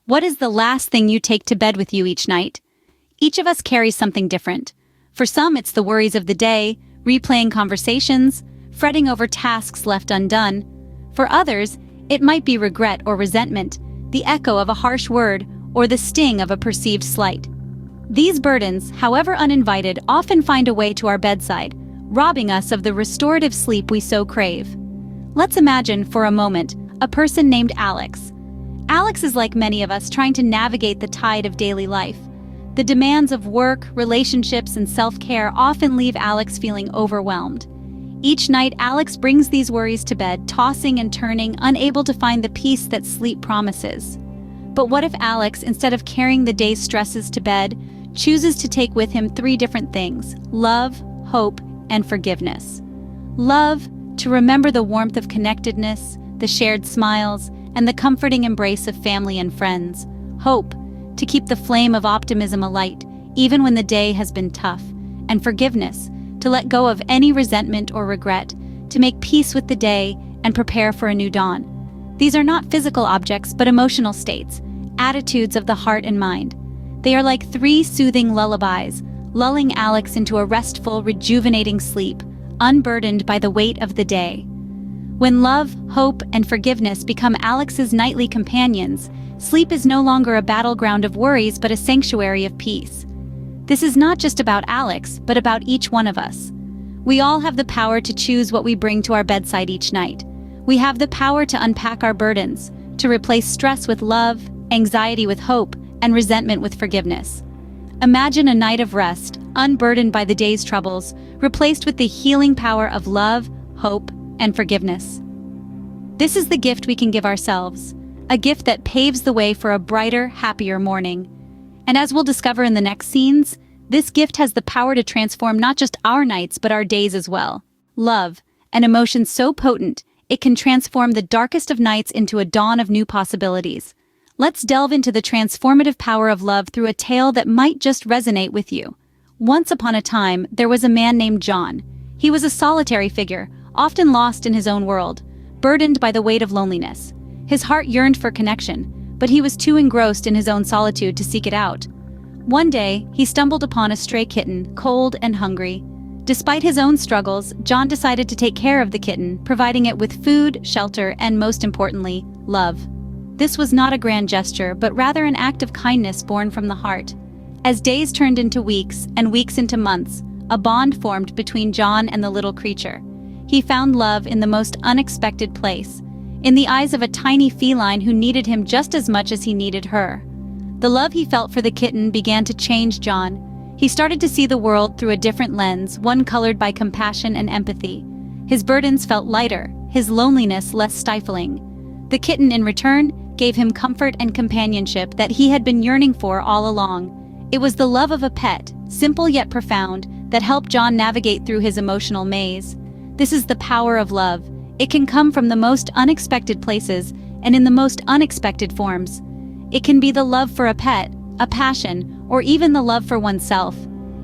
What is the last thing you take to bed with you each night? Each of us carries something different. For some, it's the worries of the day, replaying conversations, fretting over tasks left undone. For others, it might be regret or resentment, the echo of a harsh word, or the sting of a perceived slight. These burdens, however uninvited, often find a way to our bedside, robbing us of the restorative sleep we so crave. Let's imagine, for a moment, a person named Alex. Alex is like many of us, trying to navigate the tide of daily life. The demands of work, relationships, and self-care often leave Alex feeling overwhelmed. Each night, Alex brings these worries to bed, tossing and turning, unable to find the peace that sleep promises. But what if Alex, instead of carrying the day's stresses to bed, chooses to take with him three different things: love, hope, and forgiveness? Love, to remember the warmth of connectedness, the shared smiles, and the comforting embrace of family and friends. Hope, to keep the flame of optimism alight, even when the day has been tough. And forgiveness, to let go of any resentment or regret, to make peace with the day and prepare for a new dawn. These are not physical objects, but emotional states, attitudes of the heart and mind. They are like three soothing lullabies, lulling Alex into a restful, rejuvenating sleep, unburdened by the weight of the day. When love, hope, and forgiveness become Alex's nightly companions, sleep is no longer a battleground of worries but a sanctuary of peace. This is not just about Alex, but about each one of us. We all have the power to choose what we bring to our bedside each night. We have the power to unpack our burdens, to replace stress with love, anxiety with hope, and resentment with forgiveness. Imagine a night of rest, unburdened by the day's troubles, replaced with the healing power of love, hope, and forgiveness. This is the gift we can give ourselves, a gift that paves the way for a brighter, happier morning. And as we'll discover in the next scenes, this gift has the power to transform not just our nights but our days as well. Love, an emotion so potent, it can transform the darkest of nights into a dawn of new possibilities. Let's delve into the transformative power of love through a tale that might just resonate with you. Once upon a time, there was a man named John. He was a solitary figure, often lost in his own world, burdened by the weight of loneliness. His heart yearned for connection, but he was too engrossed in his own solitude to seek it out. One day, he stumbled upon a stray kitten, cold and hungry. Despite his own struggles, John decided to take care of the kitten, providing it with food, shelter, and most importantly, love. This was not a grand gesture, but rather an act of kindness born from the heart. As days turned into weeks, and weeks into months, a bond formed between John and the little creature. He found love in the most unexpected place, in the eyes of a tiny feline who needed him just as much as he needed her. The love he felt for the kitten began to change John. He started to see the world through a different lens, one colored by compassion and empathy. His burdens felt lighter, his loneliness less stifling. The kitten, in return, gave him comfort and companionship that he had been yearning for all along. It was the love of a pet, simple yet profound, that helped John navigate through his emotional maze. This is the power of love. It can come from the most unexpected places and in the most unexpected forms. It can be the love for a pet, a passion, or even the love for oneself.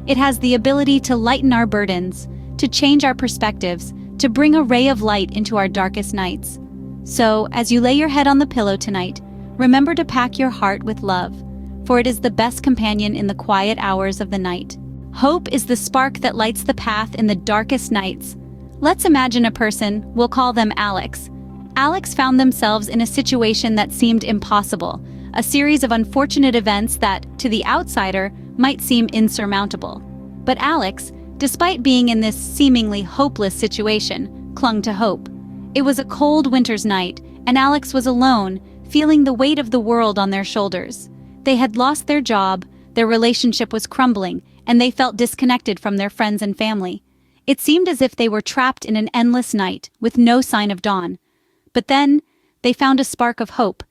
It has the ability to lighten our burdens, to change our perspectives, to bring a ray of light into our darkest nights. So, as you lay your head on the pillow tonight, remember to pack your heart with love, for it is the best companion in the quiet hours of the night. Hope is the spark that lights the path in the darkest nights. Let's imagine a person, we'll call them Alex. Alex found themselves in a situation that seemed impossible, a series of unfortunate events that, to the outsider, might seem insurmountable. But Alex, despite being in this seemingly hopeless situation, clung to hope. It was a cold winter's night, and Alex was alone, feeling the weight of the world on their shoulders. They had lost their job, their relationship was crumbling, and they felt disconnected from their friends and family. It seemed as if they were trapped in an endless night, with no sign of dawn. But then, they found a spark of hope.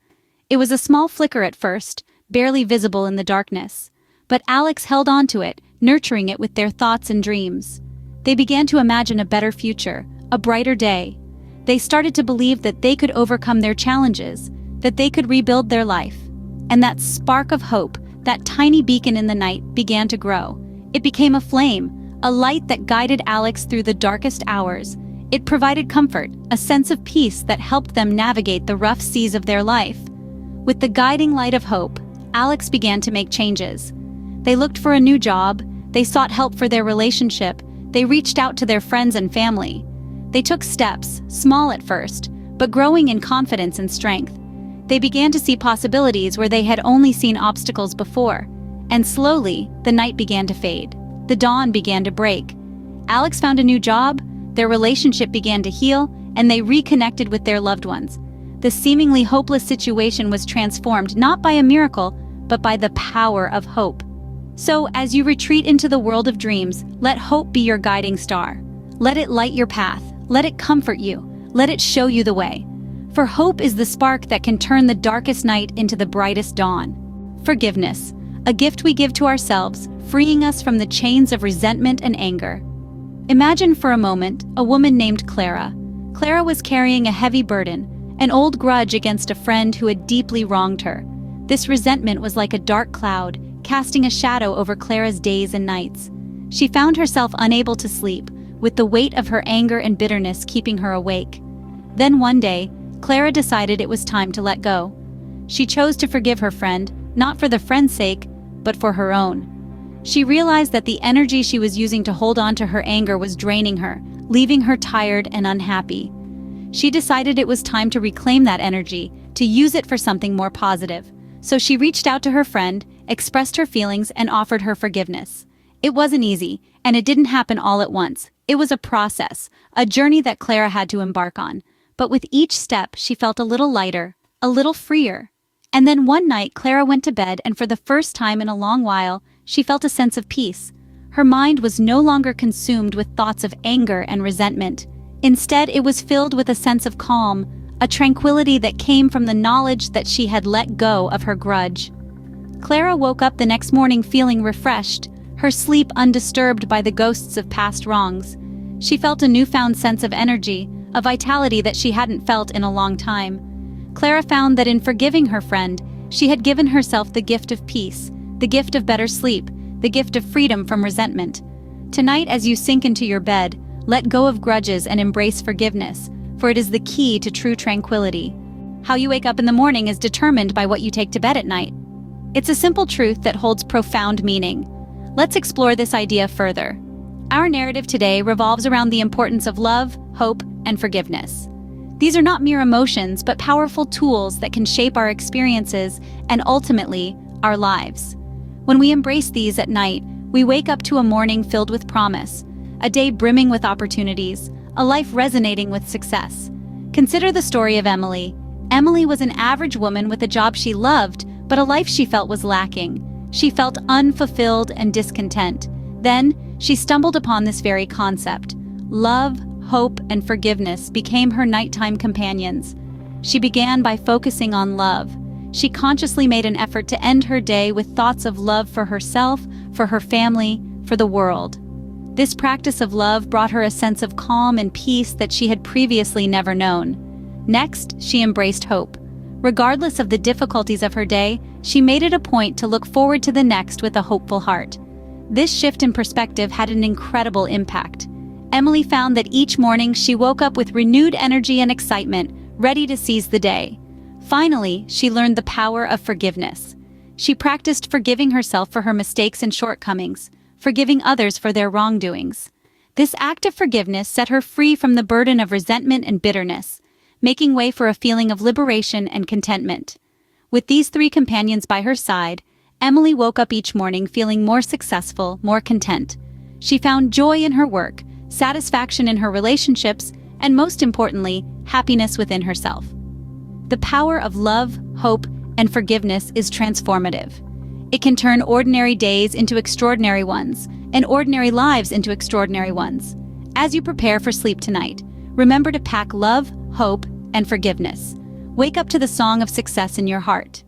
It was a small flicker at first, barely visible in the darkness. But Alex held on to it, nurturing it with their thoughts and dreams. They began to imagine a better future, a brighter day. They started to believe that they could overcome their challenges, that they could rebuild their life. And that spark of hope, that tiny beacon in the night, began to grow. It became a flame, a light that guided Alex through the darkest hours. It provided comfort, a sense of peace that helped them navigate the rough seas of their life. With the guiding light of hope, Alex began to make changes. They looked for a new job, they sought help for their relationship, they reached out to their friends and family. They took steps, small at first, but growing in confidence and strength. They began to see possibilities where they had only seen obstacles before. And slowly, the night began to fade. The dawn began to break. Alex found a new job, their relationship began to heal, and they reconnected with their loved ones. The seemingly hopeless situation was transformed not by a miracle, but by the power of hope. So, as you retreat into the world of dreams, let hope be your guiding star. Let it light your path. Let it comfort you. Let it show you the way. For hope is the spark that can turn the darkest night into the brightest dawn. Forgiveness, a gift we give to ourselves, freeing us from the chains of resentment and anger. Imagine for a moment a woman named Clara. Clara was carrying a heavy burden, an old grudge against a friend who had deeply wronged her. This resentment was like a dark cloud, casting a shadow over Clara's days and nights. She found herself unable to sleep, with the weight of her anger and bitterness keeping her awake. Then one day, Clara decided it was time to let go. She chose to forgive her friend, not for the friend's sake, but for her own. She realized that the energy she was using to hold on to her anger was draining her, leaving her tired and unhappy. She decided it was time to reclaim that energy, to use it for something more positive. So she reached out to her friend, expressed her feelings, and offered her forgiveness. It wasn't easy, and it didn't happen all at once. It was a process, a journey that Clara had to embark on. But with each step, she felt a little lighter, a little freer. And then one night, Clara went to bed, and for the first time in a long while, she felt a sense of peace. Her mind was no longer consumed with thoughts of anger and resentment. Instead, it was filled with a sense of calm, a tranquility that came from the knowledge that she had let go of her grudge. Clara woke up the next morning feeling refreshed, her sleep undisturbed by the ghosts of past wrongs. She felt a newfound sense of energy, a vitality that she hadn't felt in a long time. Clara found that in forgiving her friend, she had given herself the gift of peace, the gift of better sleep, the gift of freedom from resentment. Tonight, as you sink into your bed, let go of grudges and embrace forgiveness, for it is the key to true tranquility. How you wake up in the morning is determined by what you take to bed at night. It's a simple truth that holds profound meaning. Let's explore this idea further. Our narrative today revolves around the importance of love, hope, and forgiveness. These are not mere emotions, but powerful tools that can shape our experiences and ultimately, our lives. When we embrace these at night, we wake up to a morning filled with promise, a day brimming with opportunities, a life resonating with success. Consider the story of Emily. Emily was an average woman with a job she loved, but a life she felt was lacking. She felt unfulfilled and discontent. Then, she stumbled upon this very concept. Love, hope, and forgiveness became her nighttime companions. She began by focusing on love. She consciously made an effort to end her day with thoughts of love for herself, for her family, for the world. This practice of love brought her a sense of calm and peace that she had previously never known. Next, she embraced hope. Regardless of the difficulties of her day, she made it a point to look forward to the next with a hopeful heart. This shift in perspective had an incredible impact. Emily found that each morning she woke up with renewed energy and excitement, ready to seize the day. Finally, she learned the power of forgiveness. She practiced forgiving herself for her mistakes and shortcomings, forgiving others for their wrongdoings. This act of forgiveness set her free from the burden of resentment and bitterness, making way for a feeling of liberation and contentment. With these three companions by her side, Emily woke up each morning feeling more successful, more content. She found joy in her work, satisfaction in her relationships, and most importantly, happiness within herself. The power of love, hope, and forgiveness is transformative. It can turn ordinary days into extraordinary ones, and ordinary lives into extraordinary ones. As you prepare for sleep tonight, remember to pack love, hope, and forgiveness. Wake up to the song of success in your heart.